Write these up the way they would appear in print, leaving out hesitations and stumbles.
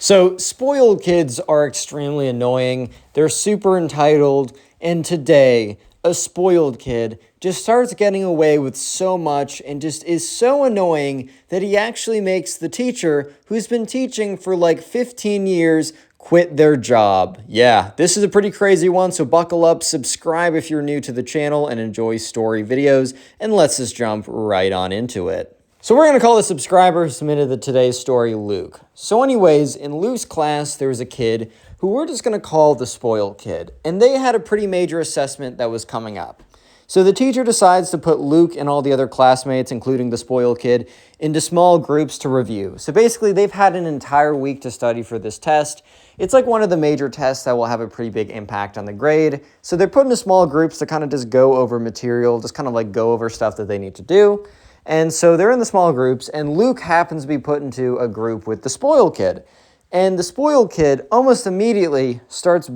So spoiled kids are extremely annoying. They're super entitled. And today, a spoiled kid just starts getting away with so much and just is so annoying that he actually makes the teacher, who's been teaching for like 15 years, quit their job. Yeah, this is a pretty crazy one, so buckle up, subscribe if you're new to the channel and enjoy story videos, and let's just jump right on into it. So we're going to call the subscriber who submitted today's story Luke. So anyways, in Luke's class, there was a kid who we're just going to call the spoiled kid. And they had a pretty major assessment that was coming up. So the teacher decides to put Luke and all the other classmates, including the spoiled kid, into small groups to review. So basically, they've had an entire week to study for this test. It's like one of the major tests that will have a pretty big impact on the grade. So they're put into small groups to kind of just go over material, just kind of like go over stuff that they need to do. And so they're in the small groups, and Luke happens to be put into a group with the spoiled kid. And the spoiled kid almost immediately starts,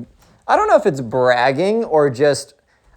I don't know if it's bragging or just,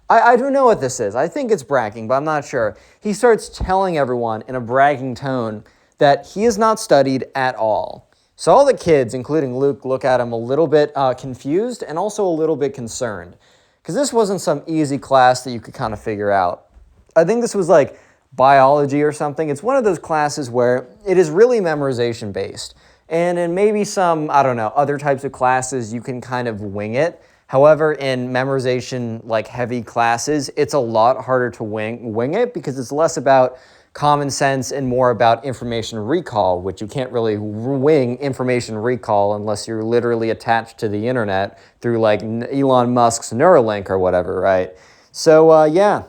I don't know what this is. I think it's bragging, but I'm not sure. He starts telling everyone in a bragging tone that he has not studied at all. So all the kids, including Luke, look at him a little bit confused and also a little bit concerned. Because this wasn't some easy class that you could kind of figure out. I think this was like biology or something. It's one of those classes where it is really memorization based. And in maybe some, I don't know, other types of classes, you can kind of wing it. However, in memorization, like heavy classes, it's a lot harder to wing it because it's less about common sense and more about information recall, which you can't really wing information recall unless you're literally attached to the internet through like Elon Musk's Neuralink or whatever, right? So yeah.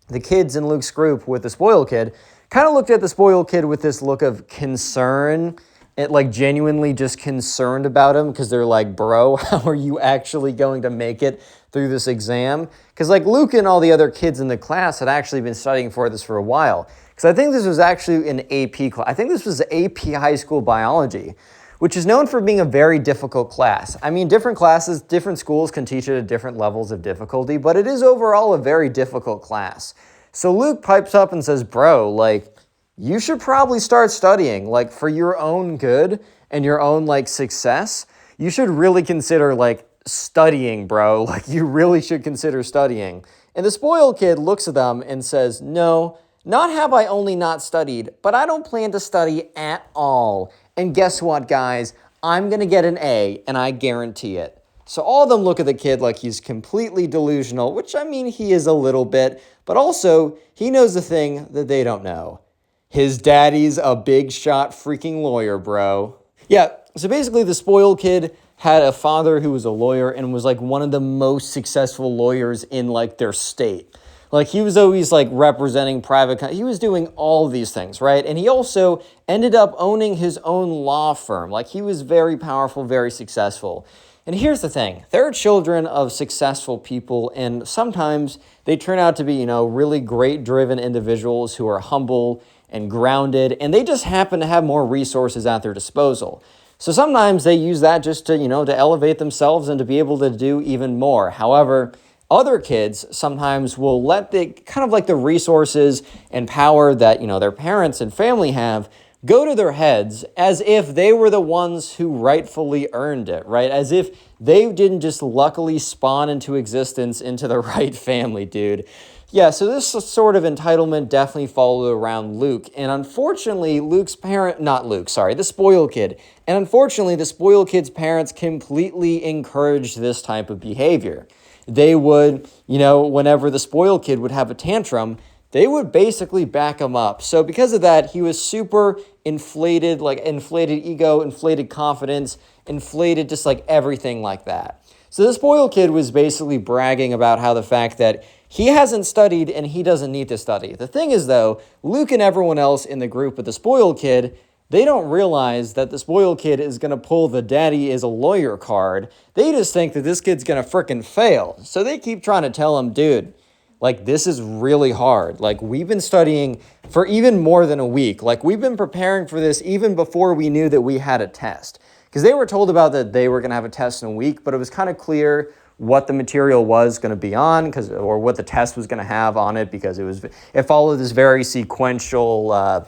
The kids in Luke's group with the spoiled kid kind of looked at the spoiled kid with this look of concern, and like genuinely just concerned about him because they're like, bro, how are you actually going to make it through this exam? Because like Luke and all the other kids in the class had actually been studying for this for a while. Because I think this was actually an AP class. I think this was AP high school biology, which is known for being a very difficult class. I mean, different classes, different schools can teach it at different levels of difficulty, but it is overall a very difficult class. So Luke pipes up and says, bro, like, you should probably start studying, like, for your own good and your own, like, success. You should really consider, like, studying, bro. Like, you really should consider studying. And the spoiled kid looks at them and says, no, not have I only not studied, but I don't plan to study at all. And guess what, guys? I'm going to get an A, and I guarantee it. So all of them look at the kid like he's completely delusional, which, I mean, he is a little bit, but also he knows the thing that they don't know. His daddy's a big shot freaking lawyer, bro. Yeah, so basically the spoiled kid had a father who was a lawyer and was like one of the most successful lawyers in like their state. Like he was always like representing he was doing all these things, right? And he also ended up owning his own law firm. Like he was very powerful, very successful. And here's the thing, they're children of successful people, and sometimes they turn out to be, really great driven individuals who are humble and grounded, and they just happen to have more resources at their disposal. So sometimes they use that just to, to elevate themselves and to be able to do even more. However, other kids sometimes will let the kind of like the resources and power that, their parents and family have go to their heads as if they were the ones who rightfully earned it, right? As if they didn't just luckily spawn into existence into the right family, dude. Yeah, so this sort of entitlement definitely followed around Luke. And unfortunately, the spoiled kid. And unfortunately, the spoiled kid's parents completely encouraged this type of behavior. They would, whenever the spoiled kid would have a tantrum, they would basically back him up. So because of that, he was super inflated, like inflated ego, inflated confidence, inflated just like everything like that. So the spoiled kid was basically bragging about how the fact that he hasn't studied and he doesn't need to study. The thing is though, Luke and everyone else in the group with the spoiled kid, they don't realize that the spoiled kid is going to pull the daddy is a lawyer card. They just think that this kid's going to frickin' fail. So they keep trying to tell him, dude, like, this is really hard. Like, we've been studying for even more than a week. Like, we've been preparing for this even before we knew that we had a test. Because they were told about that they were going to have a test in a week, but it was kind of clear what the material was going to be on, or what the test was going to have on it, because it followed this very sequential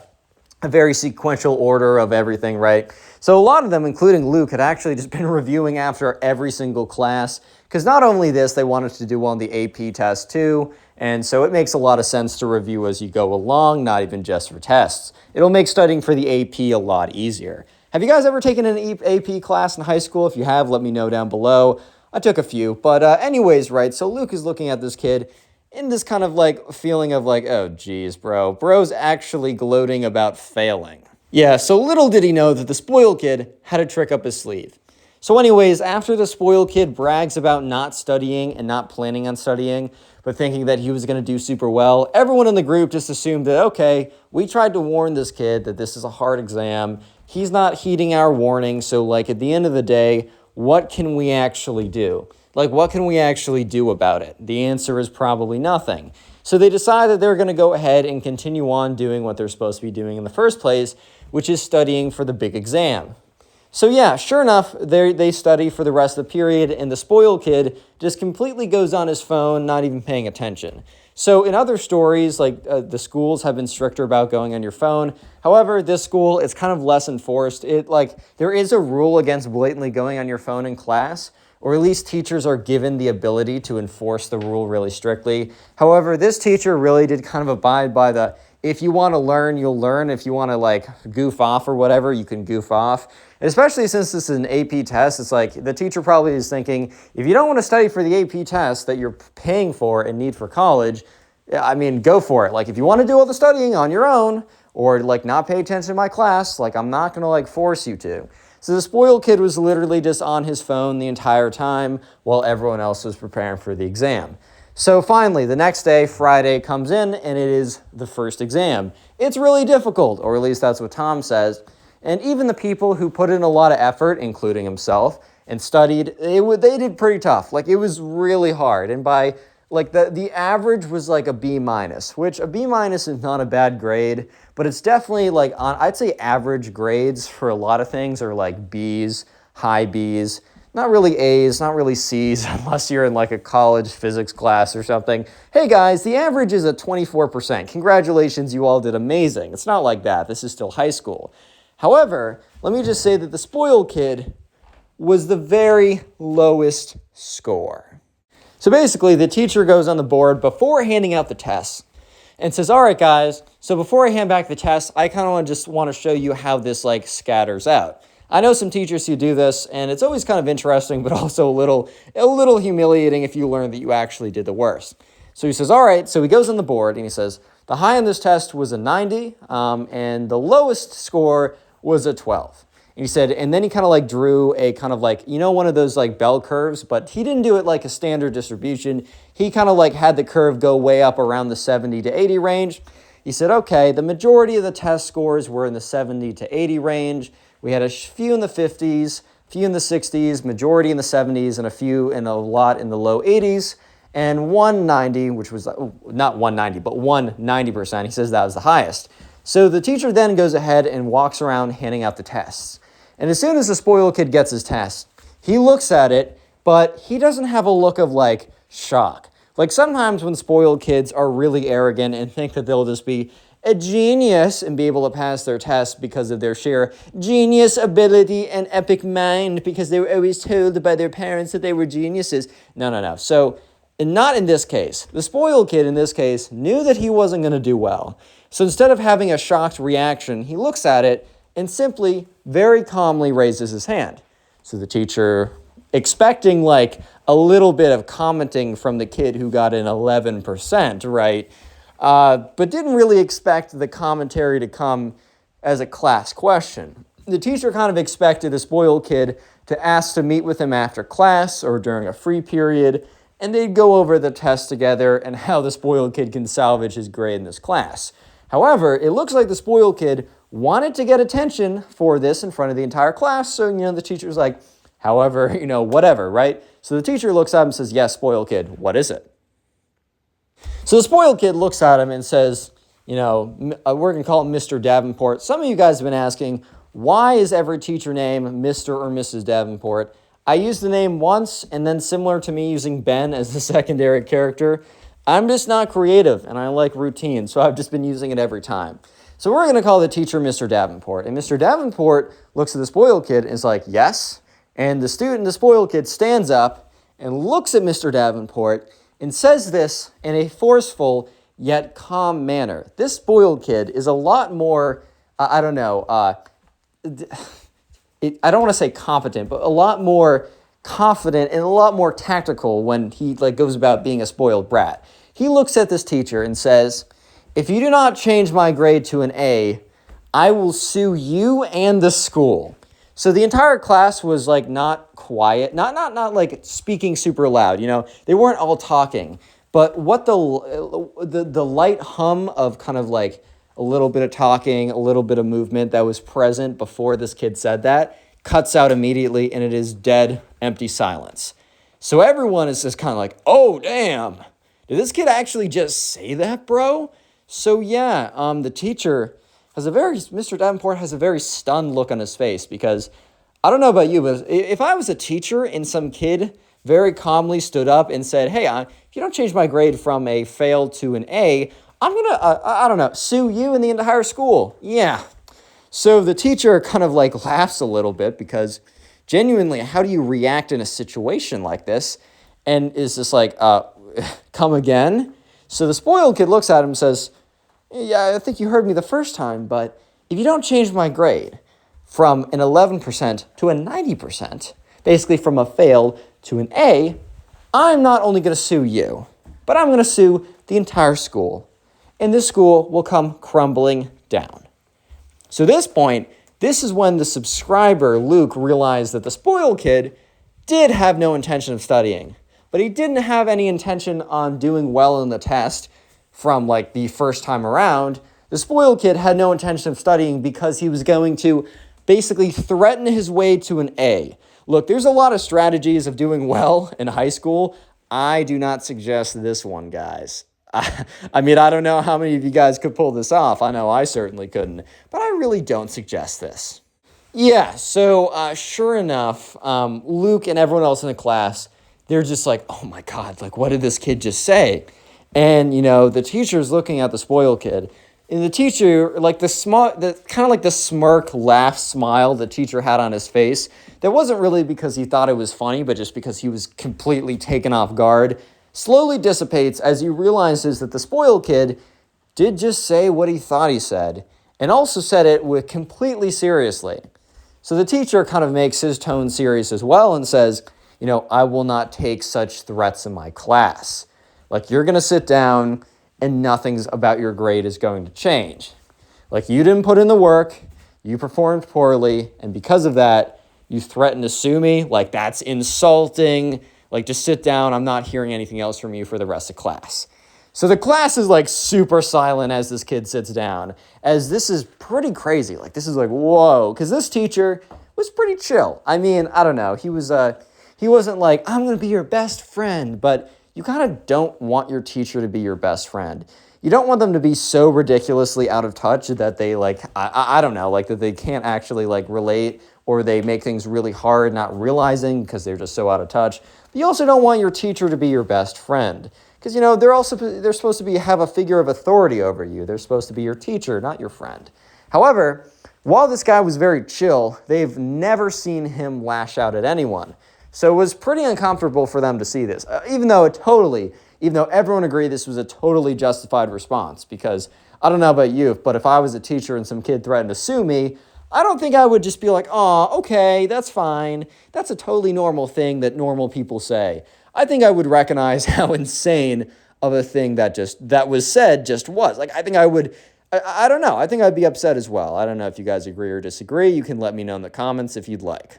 a very sequential order of everything, right? So a lot of them, including Luke, had actually just been reviewing after every single class, because not only this, they wanted to do well on the AP test too, and so it makes a lot of sense to review as you go along, not even just for tests. It'll make studying for the AP a lot easier. Have you guys ever taken an AP class in high school? If you have, let me know down below. I took a few, but anyways, right, so Luke is looking at this kid in this kind of like feeling of like, oh geez, bro's actually gloating about failing. Yeah, so little did he know that the spoiled kid had a trick up his sleeve. So anyways, after the spoiled kid brags about not studying and not planning on studying, but thinking that he was going to do super well, everyone in the group just assumed that, okay, we tried to warn this kid that this is a hard exam. He's not heeding our warning, so like at the end of the day, what can we actually do? Like, what can we actually do about it? The answer is probably nothing. So they decide that they're going to go ahead and continue on doing what they're supposed to be doing in the first place, which is studying for the big exam. So yeah, sure enough, they study for the rest of the period, and the spoiled kid just completely goes on his phone, not even paying attention. So in other stories, like the schools have been stricter about going on your phone. However, this school, it's kind of less enforced. There is a rule against blatantly going on your phone in class, or at least teachers are given the ability to enforce the rule really strictly. However, this teacher really did kind of abide by the, if you want to learn, you'll learn. If you want to like goof off or whatever, you can goof off. And especially since this is an AP test, it's like the teacher probably is thinking, if you don't want to study for the AP test that you're paying for and need for college, I mean, go for it. Like if you want to do all the studying on your own or like not pay attention to my class, like I'm not going to like force you to. So the spoiled kid was literally just on his phone the entire time while everyone else was preparing for the exam. So finally, the next day, Friday, comes in and it is the first exam. It's really difficult, or at least that's what Tom says. And even the people who put in a lot of effort, including himself, and studied, they did pretty tough. Like it was really hard. And by like the average was like a B minus, which a B minus is not a bad grade, but it's definitely like I'd say average grades for a lot of things are like B's, high B's, not really A's, not really C's, unless you're in like a college physics class or something. Hey guys, the average is at 24%. Congratulations, you all did amazing. It's not like that. This is still high school. However, let me just say that the spoiled kid was the very lowest score. So basically, the teacher goes on the board before handing out the tests and says, all right, guys, so before I hand back the test, I kind of just want to show you how this like scatters out. I know some teachers who do this, and it's always kind of interesting, but also a little humiliating if you learn that you actually did the worst. So he says, all right, so he goes on the board and he says, the high on this test was a 90, and the lowest score was a 12. And he said, and then he kind of like drew a kind of like, one of those like bell curves, but he didn't do it like a standard distribution. He kind of like had the curve go way up around the 70 to 80 range. He said, okay, the majority of the test scores were in the 70 to 80 range. We had a few in the 50s, a few in the 60s, majority in the 70s, and a few and a lot in the low 80s. And 190, which was not 190, but 190%. He says that was the highest. So the teacher then goes ahead and walks around handing out the tests. And as soon as the spoiled kid gets his test, he looks at it, but he doesn't have a look of like shock. Like sometimes when spoiled kids are really arrogant and think that they'll just be a genius and be able to pass their test because of their sheer genius ability and epic mind because they were always told by their parents that they were geniuses. No. So not in this case. The spoiled kid in this case knew that he wasn't going to do well. So instead of having a shocked reaction, he looks at it and simply very calmly raises his hand. So the teacher, expecting like a little bit of commenting from the kid who got an 11%, right? But didn't really expect the commentary to come as a class question. The teacher kind of expected the spoiled kid to ask to meet with him after class or during a free period, and they'd go over the test together and how the spoiled kid can salvage his grade in this class. However, it looks like the spoiled kid wanted to get attention for this in front of the entire class, so, the teacher's like, however, whatever, right? So the teacher looks up and says, yes, spoiled kid, what is it? So the spoiled kid looks at him and says, we're going to call him Mr. Davenport. Some of you guys have been asking, why is every teacher name Mr. or Mrs. Davenport? I used the name once, and then similar to me using Ben as the secondary character, I'm just not creative, and I like routine, so I've just been using it every time. So we're going to call the teacher Mr. Davenport. And Mr. Davenport looks at the spoiled kid and is like, yes. And the spoiled kid, stands up and looks at Mr. Davenport and says this in a forceful yet calm manner. This spoiled kid is a lot more, I don't want to say competent, but a lot more confident and a lot more tactical when he goes about being a spoiled brat. He looks at this teacher and says, if you do not change my grade to an A, I will sue you and the school. So the entire class was not quiet, not like speaking super loud. They weren't all talking, but what the light hum of kind of like a little bit of talking, a little bit of movement that was present before this kid said that cuts out immediately, and it is dead, empty silence. So everyone is just kind of like, oh damn, did this kid actually just say that, bro? So yeah, the teacher Mr. Davenport has a very stunned look on his face, because I don't know about you, but if I was a teacher and some kid very calmly stood up and said, hey, if you don't change my grade from a fail to an A, I'm going to, sue you and the entire school. Yeah. So the teacher kind of laughs a little bit, because genuinely, how do you react in a situation like this? And is just come again? So the spoiled kid looks at him and says, yeah, I think you heard me the first time, but if you don't change my grade from an 11% to a 90%, basically from a fail to an A, I'm not only going to sue you, but I'm going to sue the entire school. And this school will come crumbling down. So at this point, this is when the subscriber, Luke, realized that the spoiled kid did have no intention of studying, but he didn't have any intention on doing well in the test from the first time around. The spoiled kid had no intention of studying because he was going to basically threaten his way to an A. Look, there's a lot of strategies of doing well in high school. I do not suggest this one, guys. I mean, I don't know how many of you guys could pull this off. I know I certainly couldn't, but I really don't suggest this. Yeah, so sure enough, Luke and everyone else in the class, they're just like, oh my God, what did this kid just say? And, the teacher's looking at the spoiled kid, and the teacher, the smirk, laugh, smile the teacher had on his face, that wasn't really because he thought it was funny, but just because he was completely taken off guard, slowly dissipates as he realizes that the spoiled kid did just say what he thought he said, and also said it with completely seriously. So the teacher kind of makes his tone serious as well and says, I will not take such threats in my class. You're going to sit down and nothing's about your grade is going to change. You didn't put in the work, you performed poorly, and because of that, you threatened to sue me. That's insulting. Just sit down. I'm not hearing anything else from you for the rest of class. So the class is super silent as this kid sits down, as this is pretty crazy. This is whoa, because this teacher was pretty chill. I mean, I don't know. He wasn't I'm going to be your best friend, but you kind of don't want your teacher to be your best friend. You don't want them to be so ridiculously out of touch that they I don't know, that they can't actually relate, or they make things really hard not realizing because they're just so out of touch. But you also don't want your teacher to be your best friend, because they're supposed to have a figure of authority over you. They're supposed to be your teacher, not your friend. However, while this guy was very chill, they've never seen him lash out at anyone. So it was pretty uncomfortable for them to see this, even though everyone agreed this was a totally justified response, because I don't know about you, but if I was a teacher and some kid threatened to sue me, I don't think I would just be oh, okay, that's fine. That's a totally normal thing that normal people say. I think I would recognize how insane of a thing that was said just was. I think I would, I don't know. I think I'd be upset as well. I don't know if you guys agree or disagree. You can let me know in the comments if you'd like.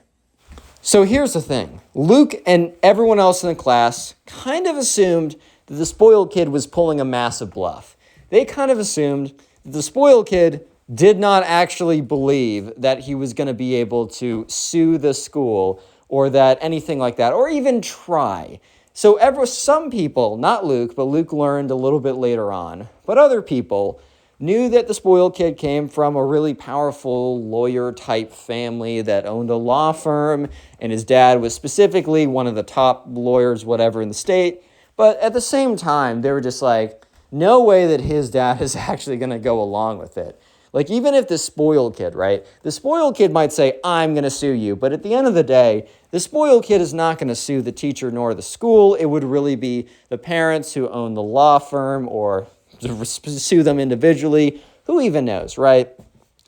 So here's the thing. Luke and everyone else in the class kind of assumed that the spoiled kid was pulling a massive bluff. They kind of assumed that the spoiled kid did not actually believe that he was going to be able to sue the school, or that anything like that, or even try. So some people, not Luke, but Luke learned a little bit later on, but other people knew that the spoiled kid came from a really powerful lawyer-type family that owned a law firm, and his dad was specifically one of the top lawyers, whatever, in the state. But at the same time, they were just no way that his dad is actually going to go along with it. Like, even if the spoiled kid, right? The spoiled kid might say, I'm going to sue you. But at the end of the day, the spoiled kid is not going to sue the teacher nor the school. It would really be the parents who own the law firm or sue them individually. Who even knows, right?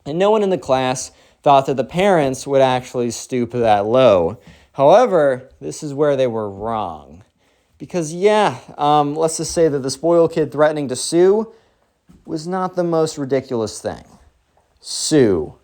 And no one in the class thought that the parents would actually stoop that low. However, this is where they were wrong. Because, let's just say that the spoiled kid threatening to sue was not the most ridiculous thing. Sue.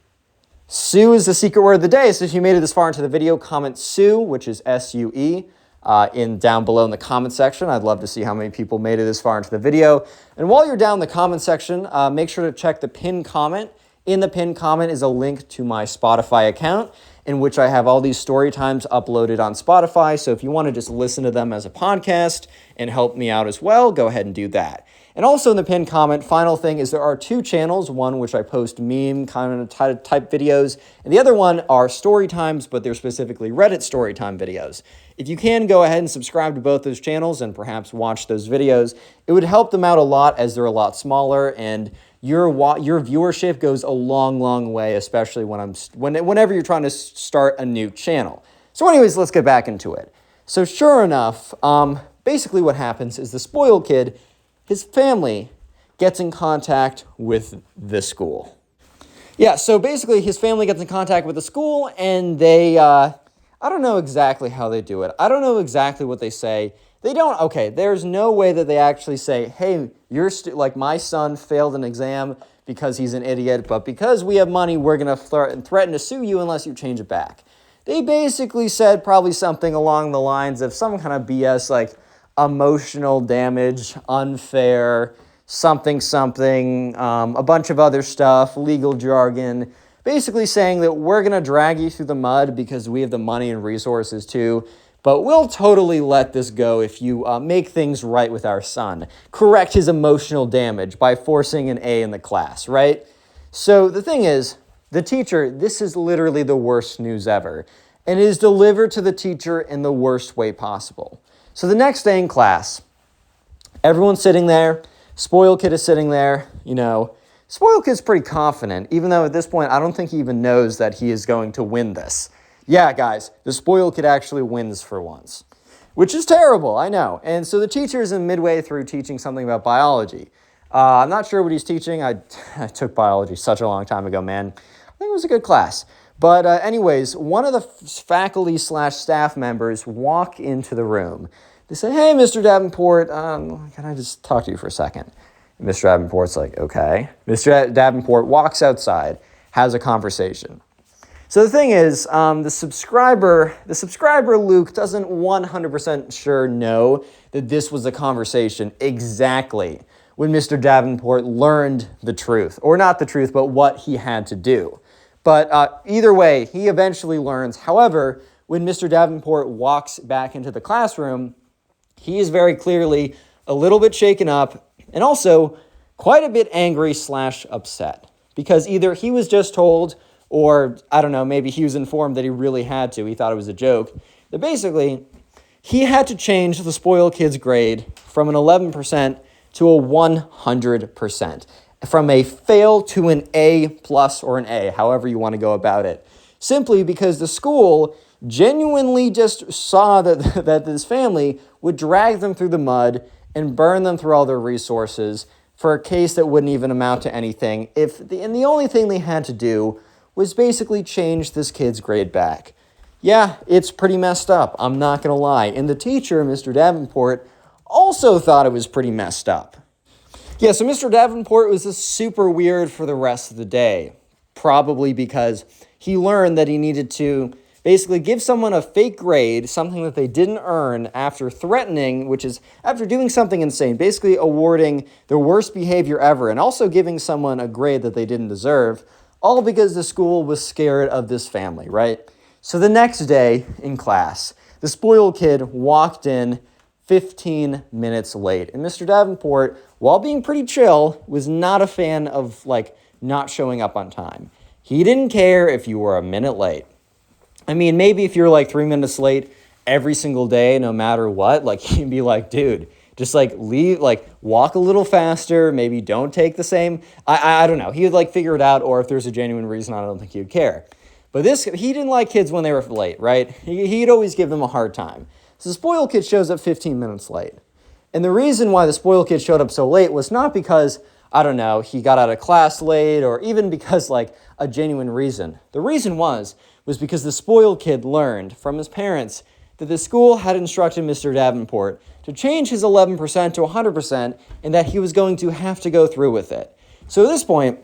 Sue is the secret word of the day. So if you made it this far into the video, comment Sue, which is S-U-E, down below in the comment section. I'd love to see how many people made it this far into the video. And while you're down in the comment section, make sure to check the pinned comment. In the pinned comment is a link to my Spotify account, in which I have all these story times uploaded on Spotify. So if you want to just listen to them as a podcast and help me out as well, go ahead and do that. And also in the pinned comment, final thing is there are two channels, one which I post meme kind of type videos, and the other one are story times, but they're specifically Reddit story time videos. If you can, go ahead and subscribe to both those channels and perhaps watch those videos. It would help them out a lot as they're a lot smaller, and your viewership goes a long, long way, especially whenever you're trying to start a new channel. So anyways, let's get back into it. So sure enough, basically what happens is the spoiled kid, his family gets in contact with the school. Yeah, so basically his family gets in contact with the school, and they, I don't know exactly how they do it. I don't know exactly what they say. There's no way that they actually say, hey, my son failed an exam because he's an idiot, but because we have money, we're going to threaten to sue you unless you change it back. They basically said probably something along the lines of some kind of BS, like emotional damage, unfair, something, a bunch of other stuff, legal jargon, basically saying that we're going to drag you through the mud because we have the money and resources too. But we'll totally let this go if you make things right with our son. Correct his emotional damage by forcing an A in the class, right? So the thing is, the teacher, this is literally the worst news ever. And it is delivered to the teacher in the worst way possible. So the next day in class, everyone's sitting there. Spoiled kid is sitting there, Spoiled kid's pretty confident, even though at this point, I don't think he even knows that he is going to win this. Yeah, guys, the spoiled kid actually wins for once, which is terrible, I know. And so the teacher is midway through teaching something about biology. I'm not sure what he's teaching. I took biology such a long time ago, man. I think it was a good class. But anyways, one of the faculty/staff members walk into the room. They say, hey, Mr. Davenport, can I just talk to you for a second? And Mr. Davenport's like, okay. Mr. Davenport walks outside, has a conversation. So the thing is, the subscriber Luke doesn't 100% sure know that this was a conversation exactly when Mr. Davenport learned the truth. Or not the truth, but what he had to do. But either way, he eventually learns. However, when Mr. Davenport walks back into the classroom, he is very clearly a little bit shaken up and also quite a bit angry/upset. Because either he was just told, or, I don't know, maybe he was informed that he really had to. He thought it was a joke. But basically, he had to change the spoiled kid's grade from an 11% to a 100%. From a fail to an A plus or an A, however you want to go about it. Simply because the school genuinely just saw that this family would drag them through the mud and burn them through all their resources for a case that wouldn't even amount to anything. And the only thing they had to do was basically change this kid's grade back. Yeah, it's pretty messed up, I'm not going to lie. And the teacher, Mr. Davenport, also thought it was pretty messed up. Yeah, so Mr. Davenport was just super weird for the rest of the day. Probably because he learned that he needed to basically give someone a fake grade, something that they didn't earn after threatening, which is after doing something insane, basically awarding the worst behavior ever and also giving someone a grade that they didn't deserve. All because the school was scared of this family, right? So the next day in class, the spoiled kid walked in 15 minutes late. And Mr. Davenport, while being pretty chill, was not a fan of, not showing up on time. He didn't care if you were a minute late. I mean, maybe if you're 3 minutes late every single day, no matter what, he'd be like, dude, Just like leave, like walk a little faster, maybe don't take the same. I don't know. He would like figure it out, or if there's a genuine reason, I don't think he would care. But he didn't like kids when they were late, right? He'd always give them a hard time. So the spoiled kid shows up 15 minutes late. And the reason why the spoiled kid showed up so late was not because, I don't know, he got out of class late, or even because like a genuine reason. The reason was because the spoiled kid learned from his parents that the school had instructed Mr. Davenport to change his 11% to 100% and that he was going to have to go through with it. So at this point,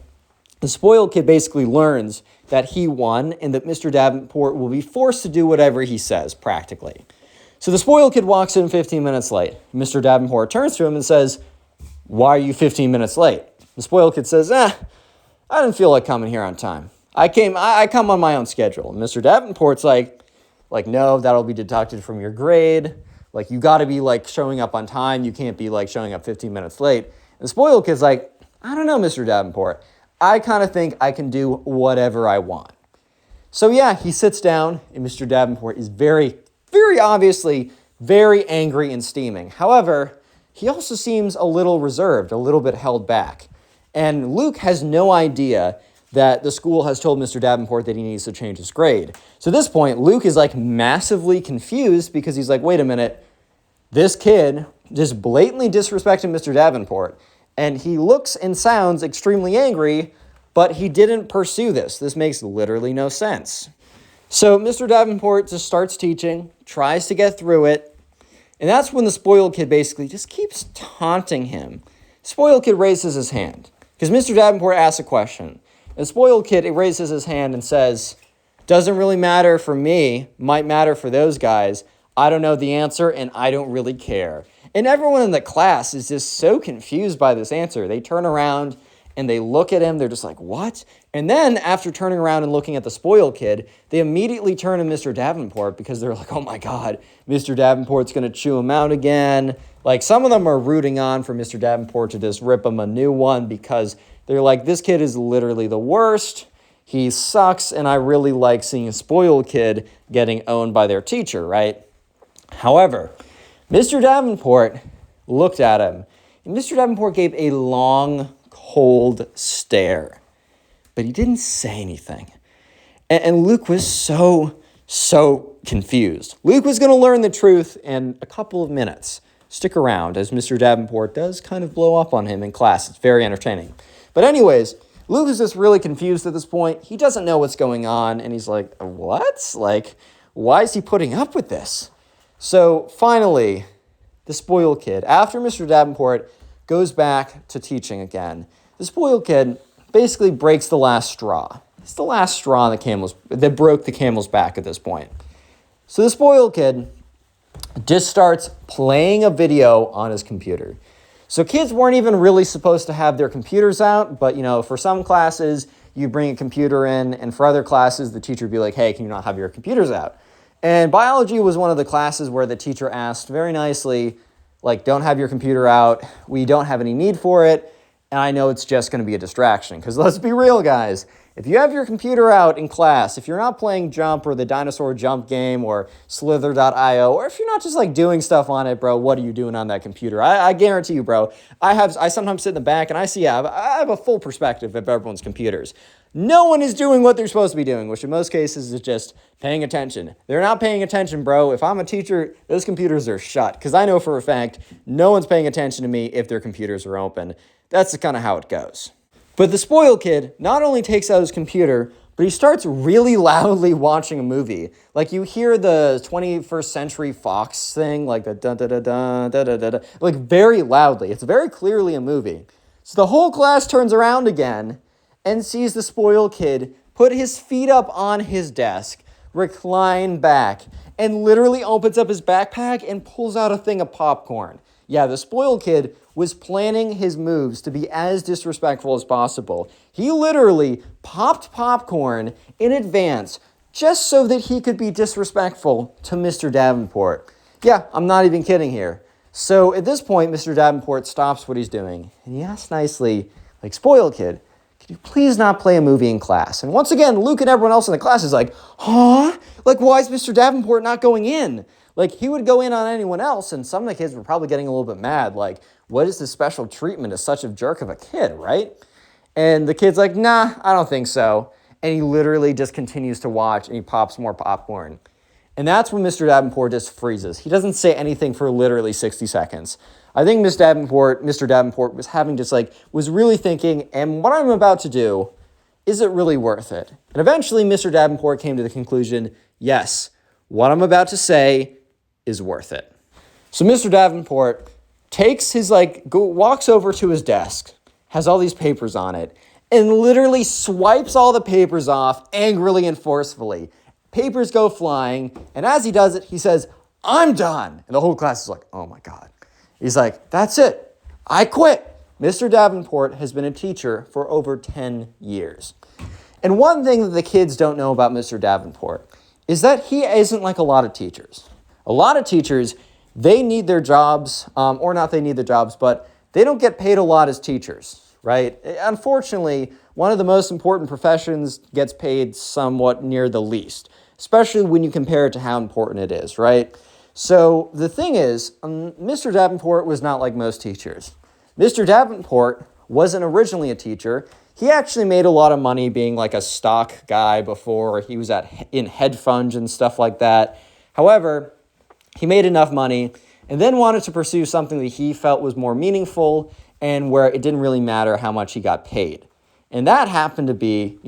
the spoiled kid basically learns that he won and that Mr. Davenport will be forced to do whatever he says, practically. So the spoiled kid walks in 15 minutes late. Mr. Davenport turns to him and says, "Why are you 15 minutes late?" The spoiled kid says, I didn't feel like coming here on time. I come on my own schedule. And Mr. Davenport's like, no, that'll be deducted from your grade. Like, you got to be like showing up on time. You can't be like showing up 15 minutes late. And the spoiled kid's like, I don't know, Mr. Davenport. I kind of think I can do whatever I want. So yeah, he sits down, and Mr. Davenport is very, very obviously very angry and steaming. However, he also seems a little reserved, a little bit held back. And Luke has no idea that the school has told Mr. Davenport that he needs to change his grade. So at this point, Luke is like massively confused because he's like, wait a minute, this kid just blatantly disrespected Mr. Davenport, and he looks and sounds extremely angry, but he didn't pursue this. This makes literally no sense. So Mr. Davenport just starts teaching, tries to get through it, and that's when the spoiled kid basically just keeps taunting him. Spoiled kid raises his hand because Mr. Davenport asks a question. The spoiled kid raises his hand and says, "Doesn't really matter for me, might matter for those guys. I don't know the answer and I don't really care." And everyone in the class is just so confused by this answer. They turn around and they look at him. They're just like, what? And then after turning around and looking at the spoiled kid, they immediately turn to Mr. Davenport because they're like, oh my God, Mr. Davenport's going to chew him out again. Like, some of them are rooting on for Mr. Davenport to just rip him a new one because they're like, this kid is literally the worst. He sucks, and I really like seeing a spoiled kid getting owned by their teacher, right? However, Mr. Davenport looked at him, and Mr. Davenport gave a long, cold stare, but he didn't say anything. And Luke was so confused. Luke was going to learn the truth in a couple of minutes. Stick around, as Mr. Davenport does kind of blow up on him in class. It's very entertaining. But anyways, Luke is just really confused at this point. He doesn't know what's going on, and he's like, what? Like, why is he putting up with this? So finally, the spoiled kid, after Mr. Davenport goes back to teaching again, the spoiled kid basically breaks the last straw. It's the last straw that broke the camel's back at this point. So the spoiled kid just starts playing a video on his computer. So kids weren't even really supposed to have their computers out, but for some classes, you bring a computer in, and for other classes, the teacher would be like, hey, can you not have your computers out? And biology was one of the classes where the teacher asked very nicely, like, don't have your computer out. We don't have any need for it. And I know it's just going to be a distraction. Because let's be real, guys. If you have your computer out in class, if you're not playing Jump or the Dinosaur Jump game or Slither.io, or if you're not just like doing stuff on it, bro, what are you doing on that computer? I guarantee you, bro, I sometimes sit in the back and I have a full perspective of everyone's computers. No one is doing what they're supposed to be doing, which in most cases is just paying attention. They're not paying attention, bro. If I'm a teacher, those computers are shut. Because I know for a fact, no one's paying attention to me if their computers are open. That's kind of how it goes. But the spoiled kid not only takes out his computer, but he starts really loudly watching a movie. Like, you hear the 21st Century Fox thing, like the da-da-da-da, like very loudly. It's very clearly a movie. So the whole class turns around again and sees the spoiled kid put his feet up on his desk, recline back, and literally opens up his backpack and pulls out a thing of popcorn. Yeah, the spoiled kid was planning his moves to be as disrespectful as possible. He literally popped popcorn in advance just so that he could be disrespectful to Mr. Davenport. Yeah, I'm not even kidding here. So at this point, Mr. Davenport stops what he's doing, and he asks nicely, like, spoiled kid, can you please not play a movie in class? And once again, Luke and everyone else in the class is like, huh? Like, why is Mr. Davenport not going in? Like, he would go in on anyone else, and some of the kids were probably getting a little bit mad. Like, what is this special treatment to such a jerk of a kid, right? And the kid's like, nah, I don't think so. And he literally just continues to watch, and he pops more popcorn. And that's when Mr. Davenport just freezes. He doesn't say anything for literally 60 seconds. I think Mr. Davenport was was really thinking, and what I'm about to do, is it really worth it? And eventually Mr. Davenport came to the conclusion, yes, what I'm about to say is worth it. So Mr. Davenport takes walks over to his desk, has all these papers on it, and literally swipes all the papers off angrily and forcefully. Papers go flying, and as he does it, he says, I'm done. And the whole class is like, oh my God. He's like, that's it. I quit. Mr. Davenport has been a teacher for over 10 years. And one thing that the kids don't know about Mr. Davenport is that he isn't like a lot of teachers. A lot of teachers, they need their jobs, or not they need their jobs, but they don't get paid a lot as teachers, right? Unfortunately, one of the most important professions gets paid somewhat near the least, especially when you compare it to how important it is, right? So the thing is, Mr. Davenport was not like most teachers. Mr. Davenport wasn't originally a teacher. He actually made a lot of money being like a stock guy before. He was in hedge funds and stuff like that. However, he made enough money and then wanted to pursue something that he felt was more meaningful and where it didn't really matter how much he got paid. And that happened to be,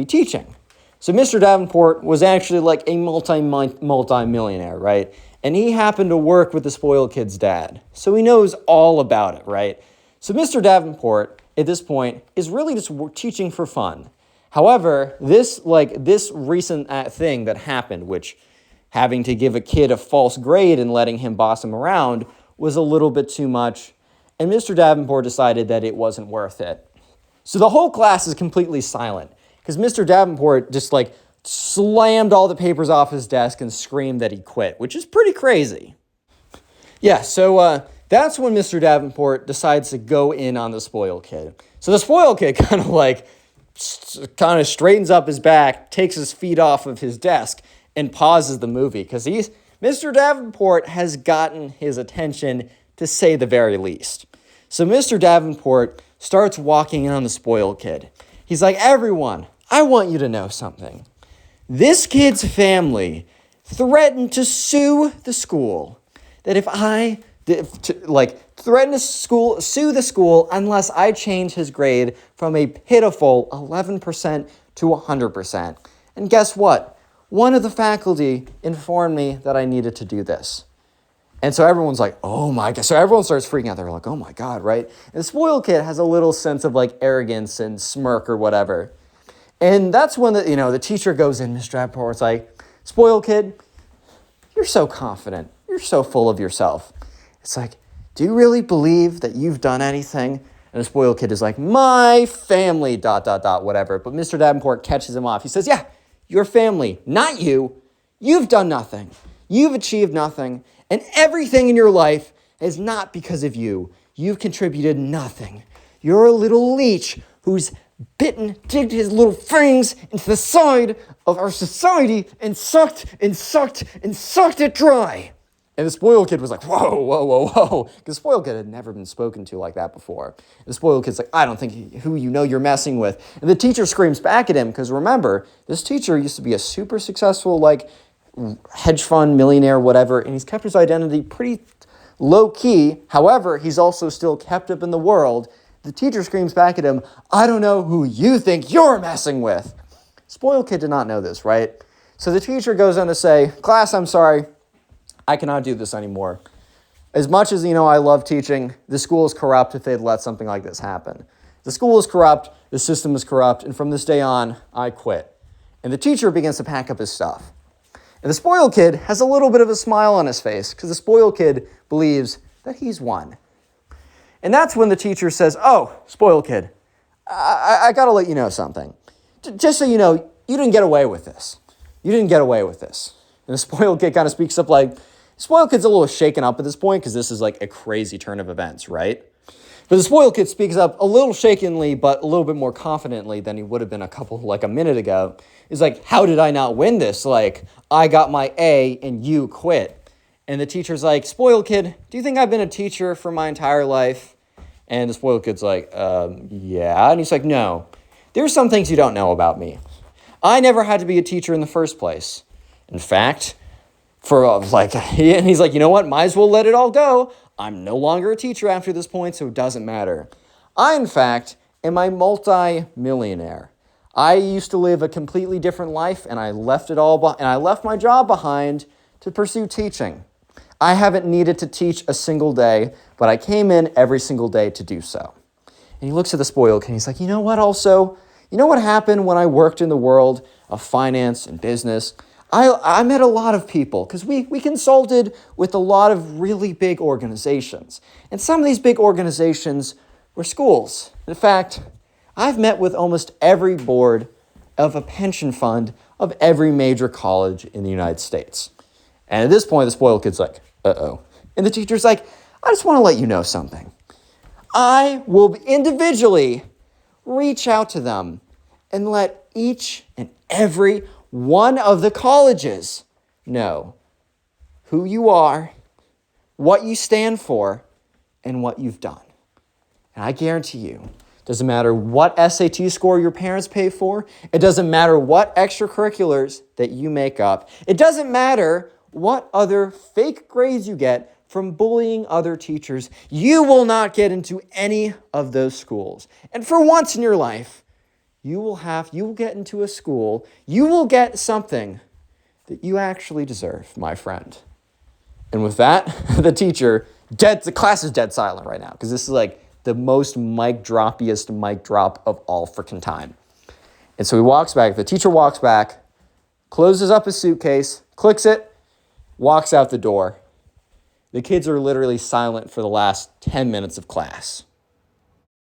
teaching. So Mr. Davenport was actually like a multi-millionaire, right? And he happened to work with the spoiled kid's dad. So he knows all about it, right? So Mr. Davenport, at this point, is really just teaching for fun. However, this recent thing that happened, which having to give a kid a false grade and letting him boss him around, was a little bit too much. And Mr. Davenport decided that it wasn't worth it. So the whole class is completely silent because Mr. Davenport just slammed all the papers off his desk and screamed that he quit, which is pretty crazy. Yeah, so that's when Mr. Davenport decides to go in on the spoiled kid. So the spoiled kid kind of straightens up his back, takes his feet off of his desk, and pauses the movie because Mr. Davenport has gotten his attention, to say the very least. So Mr. Davenport starts walking in on the spoiled kid. He's like, everyone, I want you to know something. This kid's family threatened to sue the school. That threatened to sue the school unless I change his grade from a pitiful 11% to 100%. And guess what? One of the faculty informed me that I needed to do this. And so everyone's like, oh my God. So everyone starts freaking out. They're like, oh my God, right? And the spoiled kid has a little sense of arrogance and smirk or whatever. And that's when the teacher goes in, Mr. Davenport's like, spoiled kid, you're so confident. You're so full of yourself. It's like, do you really believe that you've done anything? And the spoiled kid is like, my family, ... whatever. But Mr. Davenport catches him off. He says, yeah, your family, not you. You've done nothing. You've achieved nothing. And everything in your life is not because of you. You've contributed nothing. You're a little leech who's digged his little fangs into the side of our society and sucked it dry. And the spoiled kid was like, whoa. Because the spoiled kid had never been spoken to like that before. And the spoiled kid's like, I don't think who you're messing with. And the teacher screams back at him because remember, this teacher used to be a super successful hedge fund millionaire, whatever, and he's kept his identity pretty low key. However, he's also still kept up in the world. The teacher screams back at him, I don't know who you think you're messing with. Spoiled kid did not know this, right? So the teacher goes on to say, class, I'm sorry. I cannot do this anymore. As much as, I love teaching, the school is corrupt if they'd let something like this happen. The school is corrupt, the system is corrupt, and from this day on, I quit. And the teacher begins to pack up his stuff. And the spoiled kid has a little bit of a smile on his face because the spoiled kid believes that he's won. And that's when the teacher says, oh, spoiled kid, I got to let you know something. Just so you know, you didn't get away with this. You didn't get away with this. And the spoiled kid kind of speaks up spoiled kid's a little shaken up at this point because this is a crazy turn of events, right? But the spoiled kid speaks up a little shakenly, but a little bit more confidently than he would have been a minute ago. He's like, how did I not win this? Like, I got my A and you quit. And the teacher's like, spoiled kid, do you think I've been a teacher for my entire life? And the spoiled kid's like, yeah. And he's like, no, there's some things you don't know about me. I never had to be a teacher in the first place. In fact, and he's like, you know what? Might as well let it all go. I'm no longer a teacher after this point, so it doesn't matter. I, in fact, am a multi-millionaire. I used to live a completely different life, and I left my job behind to pursue teaching. I haven't needed to teach a single day, but I came in every single day to do so. And he looks at the spoiled kid, and he's like, you know what also? You know what happened when I worked in the world of finance and business? I met a lot of people because we consulted with a lot of really big organizations. And some of these big organizations were schools. In fact, I've met with almost every board of a pension fund of every major college in the United States. And at this point, the spoiled kid's like, uh-oh. And the teacher's like, I just want to let you know something. I will individually reach out to them and let each and every one of the colleges know who you are, what you stand for, and what you've done. And I guarantee you, doesn't matter what SAT score your parents pay for, it doesn't matter what extracurriculars that you make up, it doesn't matter what other fake grades you get from bullying other teachers, you will not get into any of those schools. And for once in your life, you will get into a school, you will get something that you actually deserve, my friend. And with that, the class is dead silent right now, because this is like the most mic droppiest mic drop of all freaking time. And so the teacher walks back, closes up his suitcase, clicks it, walks out the door. The kids are literally silent for the last 10 minutes of class.